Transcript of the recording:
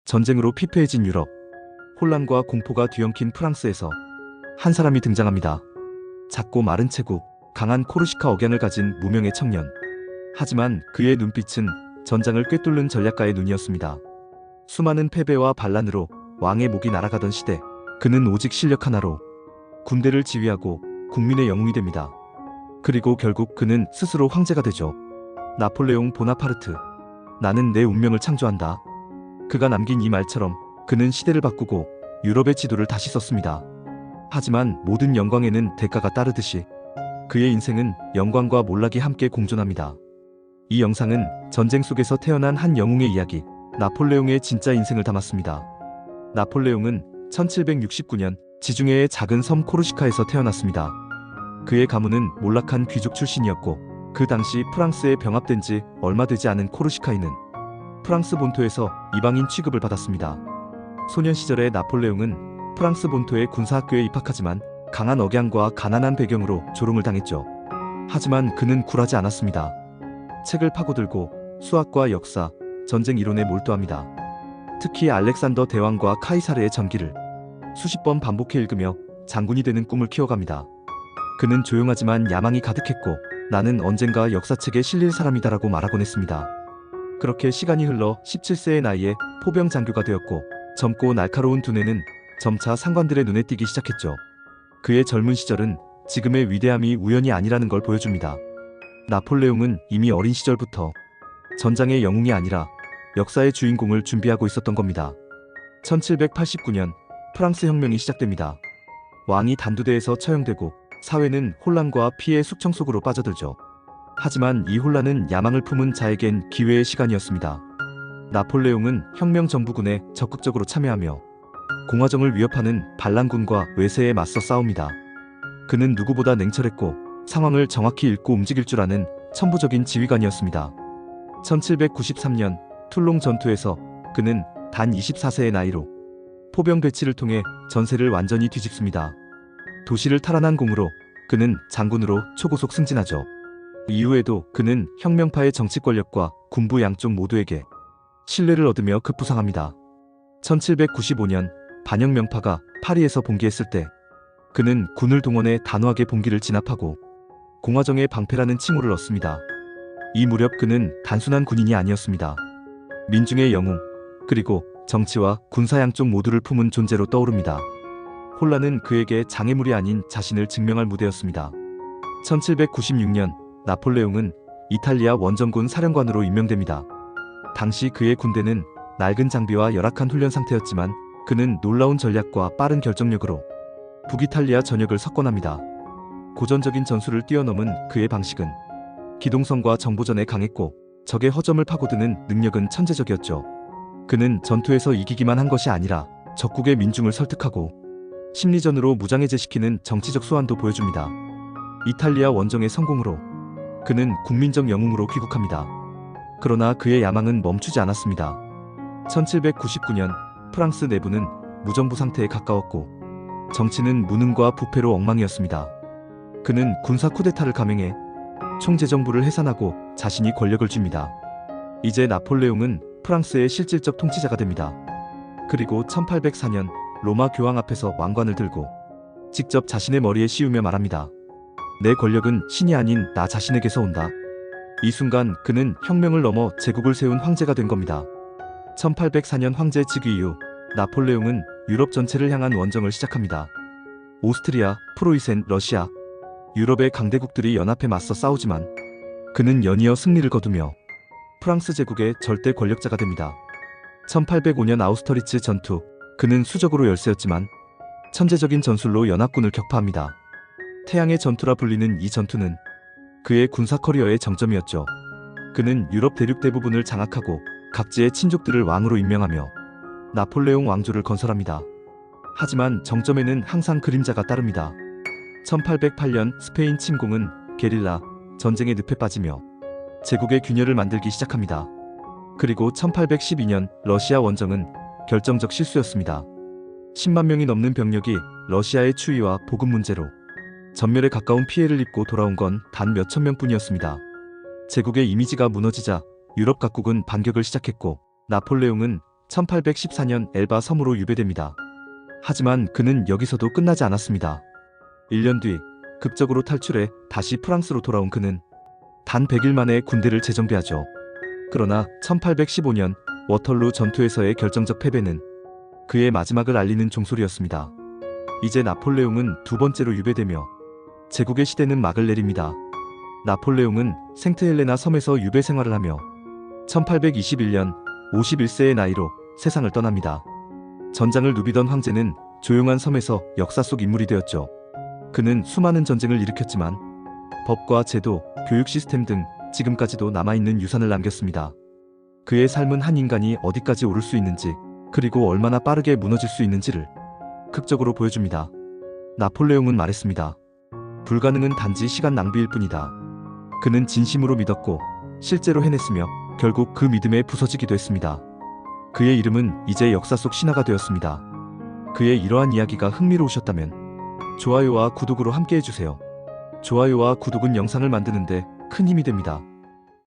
전쟁으로 피폐해진 유럽, 혼란과 공포가 뒤엉킨 프랑스에서 한 사람이 등장합니다. 작고 마른 체구, 강한 코르시카 억양을 가진 무명의 청년. 하지만 그의 눈빛은 전장을 꿰뚫는 전략가의 눈이었습니다. 수많은 패배와 반란으로 왕의 목이 날아가던 시대, 그는 오직 실력 하나로 군대를 지휘하고 국민의 영웅이 됩니다. 그리고 결국 그는 스스로 황제가 되죠. 나폴레옹 보나파르트. 나는 내 운명을 창조한다. 그가 남긴 이 말처럼 그는 시대를 바꾸고 유럽의 지도를 다시 썼습니다. 하지만 모든 영광에는 대가가 따르듯이 그의 인생은 영광과 몰락이 함께 공존합니다. 이 영상은 전쟁 속에서 태어난 한 영웅의 이야기, 나폴레옹의 진짜 인생을 담았습니다. 나폴레옹은 1769년 지중해의 작은 섬 코르시카에서 태어났습니다. 그의 가문은 몰락한 귀족 출신이었고 그 당시 프랑스에 병합된 지 얼마 되지 않은 코르시카인은 프랑스 본토에서 이방인 취급을 받았습니다. 소년 시절의 나폴레옹은 프랑스 본토의 군사학교에 입학하지만 강한 억양과 가난한 배경으로 조롱을 당했죠. 하지만 그는 굴하지 않았습니다. 책을 파고들고 수학과 역사, 전쟁 이론에 몰두합니다. 특히 알렉산더 대왕과 카이사르의 전기를 수십 번 반복해 읽으며 장군이 되는 꿈을 키워갑니다. 그는 조용하지만 야망이 가득했고 나는 언젠가 역사책에 실릴 사람이다라고 말하곤 했습니다. 그렇게 시간이 흘러 17세의 나이에 포병 장교가 되었고 젊고 날카로운 두뇌는 점차 상관들의 눈에 띄기 시작했죠. 그의 젊은 시절은 지금의 위대함이 우연이 아니라는 걸 보여줍니다. 나폴레옹은 이미 어린 시절부터 전장의 영웅이 아니라 역사의 주인공을 준비하고 있었던 겁니다. 1789년 프랑스 혁명이 시작됩니다. 왕이 단두대에서 처형되고 사회는 혼란과 피해 숙청 속으로 빠져들죠. 하지만 이 혼란은 야망을 품은 자에겐 기회의 시간이었습니다. 나폴레옹은 혁명 정부군에 적극적으로 참여하며 공화정을 위협하는 반란군과 외세에 맞서 싸웁니다. 그는 누구보다 냉철했고 상황을 정확히 읽고 움직일 줄 아는 천부적인 지휘관이었습니다. 1793년 툴롱 전투에서 그는 단 24세의 나이로 포병 배치를 통해 전세를 완전히 뒤집습니다. 도시를 탈환한 공으로 그는 장군으로 초고속 승진하죠. 이후에도 그는 혁명파의 정치 권력과 군부 양쪽 모두에게 신뢰를 얻으며 급부상합니다. 1795년 반혁명파가 파리에서 봉기했을 때 그는 군을 동원해 단호하게 봉기를 진압하고 공화정의 방패라는 칭호를 얻습니다. 이 무렵 그는 단순한 군인이 아니었습니다. 민중의 영웅, 그리고 정치와 군사 양쪽 모두를 품은 존재로 떠오릅니다. 혼란은 그에게 장애물이 아닌 자신을 증명할 무대였습니다. 1796년 나폴레옹은 이탈리아 원정군 사령관으로 임명됩니다. 당시 그의 군대는 낡은 장비와 열악한 훈련 상태였지만 그는 놀라운 전략과 빠른 결정력으로 북이탈리아 전역을 석권합니다. 고전적인 전술을 뛰어넘은 그의 방식은 기동성과 정보전에 강했고 적의 허점을 파고드는 능력은 천재적이었죠. 그는 전투에서 이기기만 한 것이 아니라 적국의 민중을 설득하고 심리전으로 무장해제시키는 정치적 수완도 보여줍니다. 이탈리아 원정의 성공으로 그는 국민적 영웅으로 귀국합니다. 그러나 그의 야망은 멈추지 않았습니다. 1799년 프랑스 내부는 무정부 상태에 가까웠고 정치는 무능과 부패로 엉망이었습니다. 그는 군사 쿠데타를 감행해 총재정부를 해산하고 자신이 권력을 줍니다. 이제 나폴레옹은 프랑스의 실질적 통치자가 됩니다. 그리고 1804년 로마 교황 앞에서 왕관을 들고 직접 자신의 머리에 씌우며 말합니다. 내 권력은 신이 아닌 나 자신에게서 온다. 이 순간 그는 혁명을 넘어 제국을 세운 황제가 된 겁니다. 1804년 황제 즉위 이후 나폴레옹은 유럽 전체를 향한 원정을 시작합니다. 오스트리아, 프로이센, 러시아, 유럽의 강대국들이 연합해 맞서 싸우지만 그는 연이어 승리를 거두며 프랑스 제국의 절대 권력자가 됩니다. 1805년 아우스터리츠 전투, 그는 수적으로 열세였지만 천재적인 전술로 연합군을 격파합니다. 태양의 전투라 불리는 이 전투는 그의 군사 커리어의 정점이었죠. 그는 유럽 대륙 대부분을 장악하고 각지의 친족들을 왕으로 임명하며 나폴레옹 왕조를 건설합니다. 하지만 정점에는 항상 그림자가 따릅니다. 1808년 스페인 침공은 게릴라 전쟁의 늪에 빠지며 제국의 균열을 만들기 시작합니다. 그리고 1812년 러시아 원정은 결정적 실수였습니다. 10만 명이 넘는 병력이 러시아의 추위와 보급 문제로 전멸에 가까운 피해를 입고 돌아온 건 단 몇천 명뿐이었습니다. 제국의 이미지가 무너지자 유럽 각국은 반격을 시작했고 나폴레옹은 1814년 엘바 섬으로 유배됩니다. 하지만 그는 여기서도 끝나지 않았습니다. 1년 뒤 극적으로 탈출해 다시 프랑스로 돌아온 그는 단 100일 만에 군대를 재정비하죠. 그러나 1815년 워털루 전투에서의 결정적 패배는 그의 마지막을 알리는 종소리였습니다. 이제 나폴레옹은 두 번째로 유배되며 제국의 시대는 막을 내립니다. 나폴레옹은 생트헬레나 섬에서 유배 생활을 하며 1821년 51세의 나이로 세상을 떠납니다. 전장을 누비던 황제는 조용한 섬에서 역사 속 인물이 되었죠. 그는 수많은 전쟁을 일으켰지만 법과 제도, 교육 시스템 등 지금까지도 남아있는 유산을 남겼습니다. 그의 삶은 한 인간이 어디까지 오를 수 있는지, 그리고 얼마나 빠르게 무너질 수 있는지를 극적으로 보여줍니다. 나폴레옹은 말했습니다. 불가능은 단지 시간 낭비일 뿐이다. 그는 진심으로 믿었고 실제로 해냈으며 결국 그 믿음에 부서지기도 했습니다. 그의 이름은 이제 역사 속 신화가 되었습니다. 그의 이러한 이야기가 흥미로우셨다면 좋아요와 구독으로 함께 해주세요. 좋아요와 구독은 영상을 만드는데 큰 힘이 됩니다.